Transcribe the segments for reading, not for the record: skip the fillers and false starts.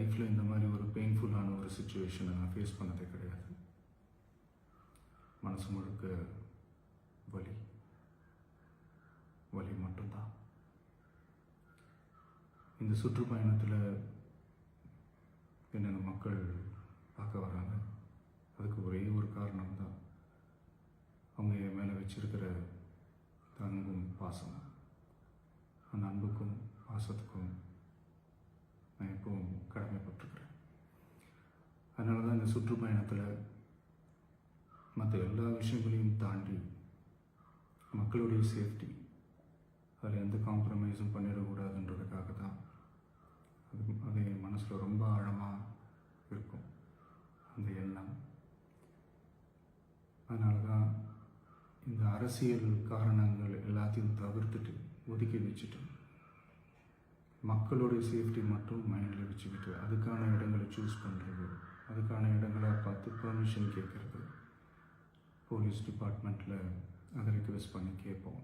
லைஃப்பில் இந்த மாதிரி ஒரு பெயின்ஃபுல்லான ஒரு சுச்சுவேஷனை நான் ஃபேஸ் பண்ணதே கிடையாது. மனசு முழுக்க வலி வலி மட்டும்தான். இந்த சுற்றுப்பயணத்தில் என்னென்ன மக்கள் பார்க்க வராங்க, அதுக்கு ஒரே ஒரு காரணம் தான், அவங்க என் மேலே வச்சிருக்கிற அன்பும் பாசம். அந்த அன்புக்கும் பாசத்துக்கும் நான் எப்பவும் கடமைப்பட்டிருக்கிறேன். அதனால தான் இந்த சுற்றுப்பயணத்தில் மற்ற எல்லா விஷயங்களையும் தாண்டி மக்களுடைய சேஃப்டி, அதில் எந்த காம்ப்ரமைஸும் பண்ணிடக்கூடாதுன்றதுக்காக தான் அது என் மனசில் ரொம்ப ஆழமாக இருக்கும் அந்த எண்ணம். அதனால தான் இந்த அரசியல் காரணங்கள் எல்லாத்தையும் தவிர்த்துட்டு ஒதுக்கி வச்சுட்டு மக்களுடைய சேஃப்டி மட்டும் மைண்டில் வச்சுக்கிட்டு அதுக்கான இடங்களை சூஸ் பண்ணுறது, அதுக்கான இடங்களை பார்த்து பெர்மிஷன் கேட்குறது, போலீஸ் டிபார்ட்மெண்ட்டில் அதை ரிக்வெஸ்ட் பண்ணி கேட்போம்.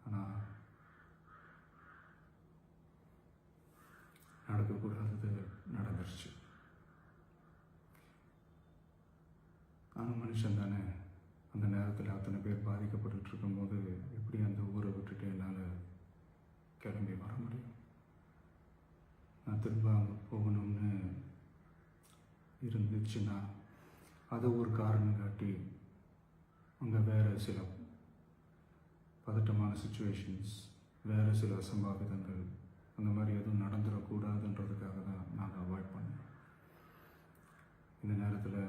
ஆனால் நடக்கக்கூடாதது நடந்துருச்சு. ஆனால் மனுஷன் தானே, அந்த நேரத்தில் அத்தனை பேர் பாதிக்கப்பட்டு இருக்கும்போது எப்படி அந்த ஊரை விட்டுட்டு என்னால் கிளம்பி வர முடியும்? நான் திரும்ப அங்கே போகணும்னு இருந்துச்சுன்னா அதை ஒரு காரணம் காட்டி அங்கே வேறு சில பதட்டமான சுச்சுவேஷன்ஸ், வேறு சில அசம்பாவிதங்கள் அந்த மாதிரி எதுவும் நடந்துடக்கூடாதுன்றதுக்காக தான் நான் அவாய்ட் பண்ணேன். இந்த நேரத்தில்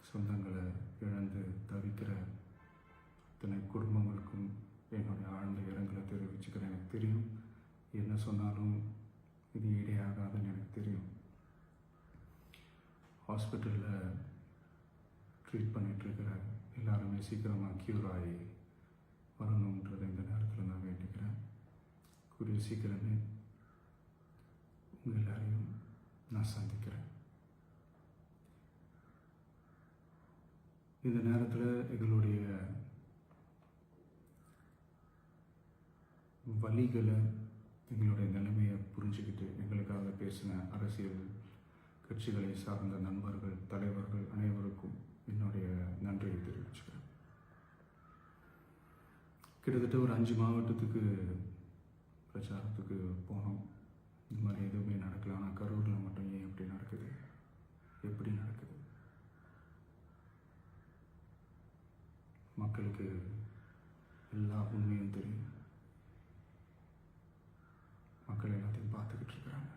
சொந்தங்களை இழந்து தவிக்கிற இத்தனை குடும்பங்களுக்கும் என்னுடைய ஆழ்ந்த இரங்கலை தெரிவிச்சுக்கிறேன். எனக்கு தெரியும், என்ன சொன்னாலும் இது ஈடையாகாதுன்னு எனக்கு தெரியும். ஹாஸ்பிட்டலில் ட்ரீட் பண்ணிகிட்ருக்கிற எல்லாருமே சீக்கிரமாக க்யூர் ஆகி வரணுன்றதை இந்த நேரத்தில் நான் வேண்டிக்கிறேன். கூடிய சீக்கிரமே உங்கள் எல்லாரையும் நான் சந்திக்கிறேன். இந்த நேரத்தில் எங்களுடைய வலிகளை, எங்களுடைய நிலைமையை புரிஞ்சுக்கிட்டு எங்களுக்காக பேசின அரசியல் கட்சிகளை சார்ந்த நண்பர்கள், தலைவர்கள் அனைவருக்கும் என்னுடைய நன்றியை தெரிவிச்சுக்கிறேன். கிட்டத்தட்ட ஒரு 5 மாவட்டத்துக்கு பிரச்சாரத்துக்கு போனோம். இந்த மாதிரி எதுவுமே நடக்கல. ஆனால் கரூரில் மட்டும் ஏன் எப்படி நடக்குது, எப்படி நடக்குது? மக்களுக்கு எல்லா உண்மையும் தெரியும். மக்கள் எல்லாத்தையும் பார்த்துக்கிட்டு இருக்கிறாங்க.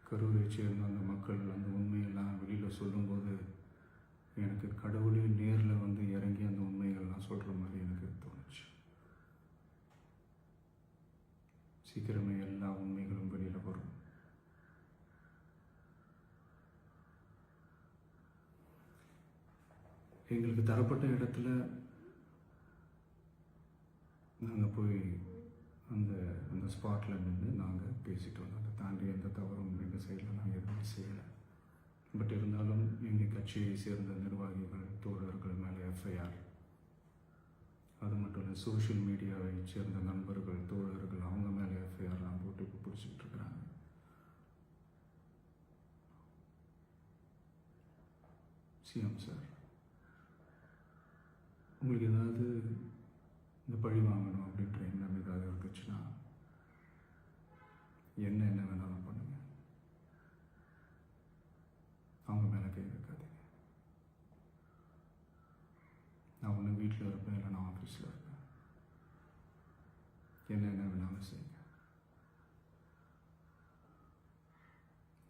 கரூரை சேர்ந்த அந்த மக்கள் அந்த உண்மையெல்லாம் வெளியில் சொல்லும்போது எனக்கு கடவுளே நேரில் வந்து இறங்கி அந்த உண்மைகள்லாம் சொல்கிற மாதிரி எனக்கு தோணுச்சு. சீக்கிரமே எல்லா உண்மைகளும் வெளியில் வரும். எங்களுக்கு தரப்பட்ட இடத்துல நாங்கள் போய் அந்த அந்த ஸ்பாட்டில் நின்று நாங்கள் பேசிட்டு வந்தோம். அதை தாண்டி எந்த தவறும் எங்கள் சைடில் நாங்கள் எதுவுமே செய்யலை. பட் இருந்தாலும் எங்கள் கட்சியை சேர்ந்த நிர்வாகிகள், தோழர்கள் மேலே எஃப்ஐஆர், அது மட்டும் இல்லை சோஷியல் மீடியாவை சேர்ந்த நண்பர்கள், தோழர்கள் அவங்க மேலே எஃப்ஐஆர்லாம் போட்டு இப்போ பிடிச்சிக்கிட்டு இருக்கிறாங்க. சிஎம் சார், உங்களுக்கு ஏதாவது இந்த பழி வாங்கணும் அப்படின்ற எண்ணம் ஏதாவது இருந்துச்சுன்னா என்ன வேணாலும் பண்ணுங்க. அவங்க மேலே கை வைக்காதீங்க. நான் ஒன்று வீட்டில் இருப்பேன், இல்லை நான் ஆஃபீஸில் இருப்பேன். என்ன வேணாலும் செய்யுங்க.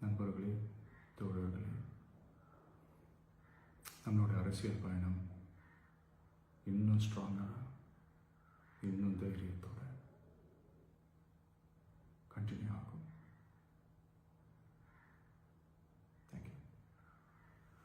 நண்பர்களே, தோழர்களே, நம்மளோட அரசியல் பயணம் இன்னும் ஸ்ட்ராங்காக, இன்னும் தைரியத்தோட